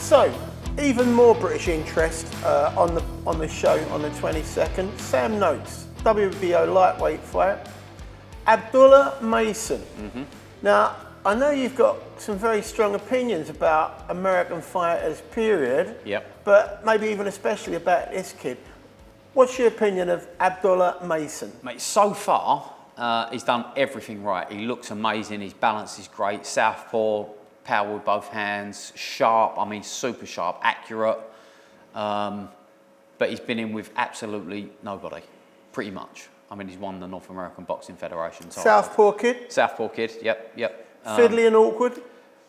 So, even more British interest on the show on the 22nd. Sam Noakes, WBO lightweight fight. Abdullah Mason. Now, I know you've got some very strong opinions about American fighters, period. Yep. But maybe even especially about this kid. What's your opinion of Abdullah Mason? Mate, so far, he's done everything right. He looks amazing, his balance is great, southpaw, power with both hands, sharp, I mean super sharp, accurate. But he's been in with absolutely nobody, pretty much. I mean, he's won the North American Boxing Federation. Southpaw kid? Southpaw kid, yep. Fiddly and awkward?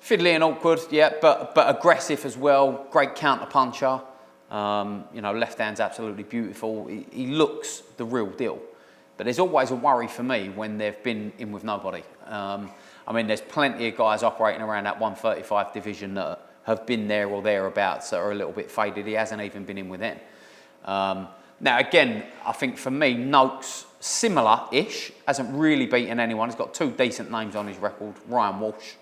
Fiddly and awkward, yeah, but aggressive as well, great counter puncher. You know, left hand's absolutely beautiful. He looks the real deal. But there's always a worry for me when they've been in with nobody. I mean, there's plenty of guys operating around that 135 division that have been there or thereabouts that are a little bit faded. He hasn't even been in with them. Now, again, I think for me, Noakes, similar-ish, hasn't really beaten anyone. He's got two decent names on his record. Ryan Walsh,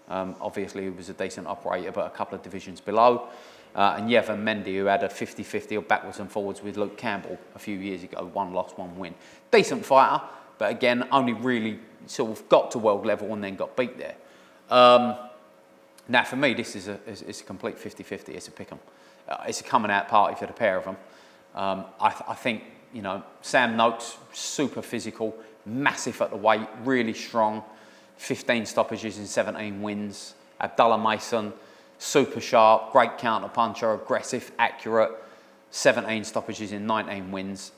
obviously, who was a decent operator, but a couple of divisions below. And Yevon Mendy, who had a 50-50 or backwards and forwards with Luke Campbell a few years ago. 1 loss, 1 win. Decent fighter, but again, only really sort of got to world level and then got beat there. Now, for me, this is a complete 50-50. It's a pick 'em. It's a coming out party for the pair of them. I think, you know, Sam Noakes, super physical, massive at the weight, really strong, 15 stoppages in 17 wins. Abdullah Mason, super sharp, great counter puncher, aggressive, accurate, 17 stoppages in 19 wins.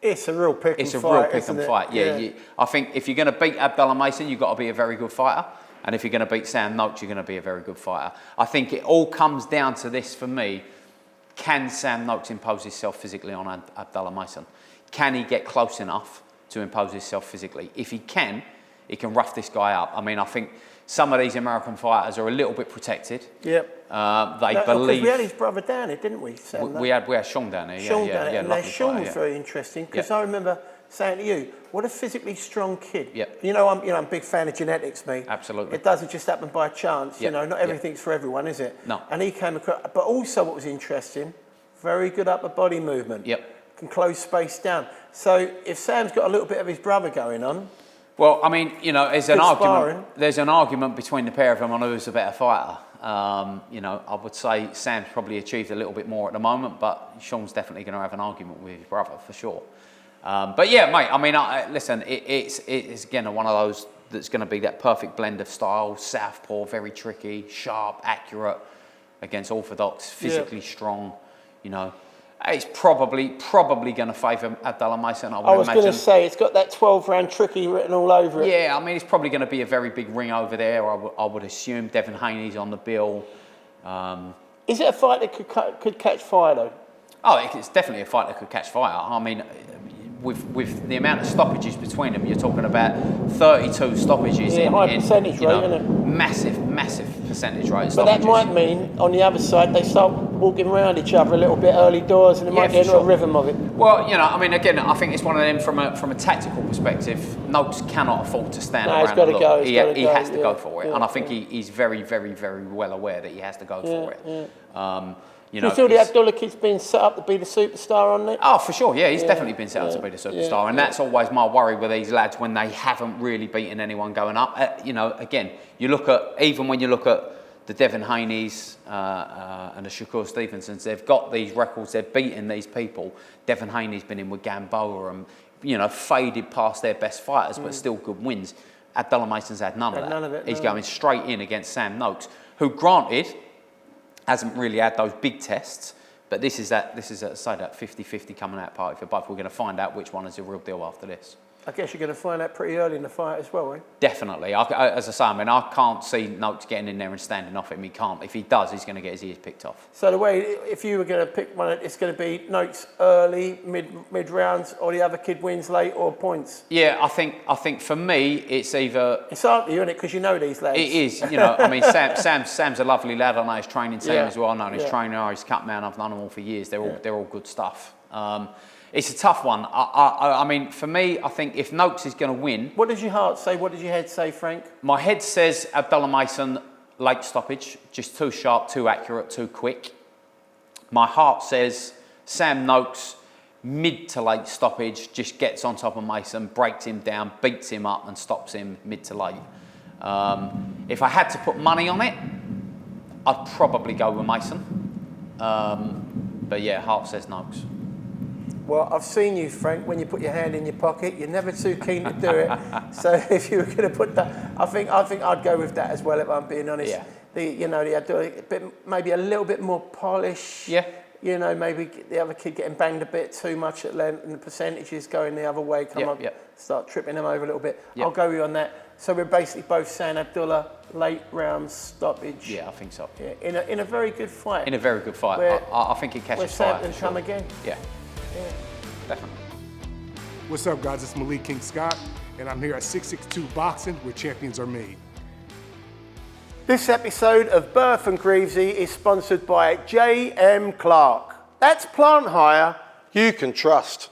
It's a real pick 'em fight. It's a real pick 'em fight, yeah. I think if you're going to beat Abdullah Mason, you've got to be a very good fighter. And if you're going to beat Sam Noakes, you're going to be a very good fighter. I think it all comes down to this for me. Can Sam Noakes impose himself physically on Abdullah Mason? Can he get close enough to impose himself physically? If he can rough this guy up. I mean, I think some of these American fighters are a little bit protected. Yep. They believe. We had his brother down here, didn't we? We had Sean down here. Sean down here. And Sean was fighter, very interesting because I remember saying to you, what a physically strong kid. Yep. You know, I'm a big fan of genetics, me. Absolutely. It doesn't just happen by chance. You know, not everything's for everyone, is it? No. And he came across, but also what was interesting, very good upper body movement. Yep. Can close space down. So if Sam's got a little bit of his brother going on. Well, I mean, you know, there's an argument between the pair of them on who's the better fighter. You know, I would say Sam's probably achieved a little bit more at the moment, but Sean's definitely going to have an argument with his brother for sure. But yeah, mate, I mean, listen, it's again one of those that's going to be that perfect blend of style, southpaw, very tricky, sharp, accurate, against orthodox, physically strong, you know. It's probably going to favour Abdullah Mason, I was going to say, it's got that 12-round tricky written all over it. Yeah, I mean, it's probably going to be a very big ring over there, I would assume. Devin Haney's on the bill. Is it a fight that could catch fire, though? Oh, it's definitely a fight that could catch fire. I mean, with the amount of stoppages between them, you're talking about 32 stoppages. Yeah, high percentage rate, isn't it? Massive percentage rate of But stoppages. that might mean, on the other side, they start walking around each other a little bit early doors and they might get into a rhythm of it. Well, you know, I mean, again, I think it's one of them from a tactical perspective. Noakes cannot afford to stand around and look. He has to go for it. And I think he's very, very, very well aware that he has to go for it. You know, do you feel the Abdullah kid's been set up to be the superstar on it? Oh, for sure, yeah. He's definitely been set up to be the superstar. And that's always my worry with these lads when they haven't really beaten anyone going up. You know, again, even when you look at the Devin Haneys and the Shakur Stevensons, they've got these records, they've beaten these people. Devin Haney's been in with Gamboa and, you know, faded past their best fighters, but still good wins. Abdullah Mason's had none of that. He's going straight in against Sam Noakes, who, granted, hasn't really had those big tests, but this is that 50-50 coming out party for both. We're going to find out which one is the real deal after this. I guess you're going to find that pretty early in the fight as well, right? Definitely. As I say, I mean, I can't see Noakes getting in there and standing off him. He can't. If he does, he's going to get his ears picked off. So the way, if you were going to pick one, it's going to be Noakes early, mid rounds, or the other kid wins late, or points. Yeah, I think for me, it's either. It's hard to you, isn't it? Because you know these lads. It is. You know, I mean, Sam's a lovely lad. I know his training team as well. I know his trainer, his cut man. I've known them all for years. They're all good stuff. It's a tough one. I mean, for me, I think if Noakes is going to win... What does your heart say? What does your head say, Frank? My head says Abdullah Mason late stoppage, just too sharp, too accurate, too quick. My heart says Sam Noakes, mid to late stoppage, just gets on top of Mason, breaks him down, beats him up and stops him mid to late. If I had to put money on it, I'd probably go with Mason. But yeah, heart says Noakes. Well, I've seen you, Frank, when you put your hand in your pocket. You're never too keen to do it. So if you were going to put that, I think I'd go with that as well, if I'm being honest. Yeah. Maybe a little bit more polish. Yeah. You know, maybe the other kid getting banged a bit too much at length and the percentages going the other way, start tripping them over a little bit. Yep. I'll go with you on that. So we're basically both saying Abdullah, late round stoppage. Yeah, I think so. Yeah, in a very good fight. In a very good fight. I think it catches fire. Where Sam can come again. Yeah, definitely. What's up, guys? It's Malik King Scott, and I'm here at 662 Boxing, where champions are made. This episode of Burf and Greavesie is sponsored by J.M. Clark. That's plant hire you can trust.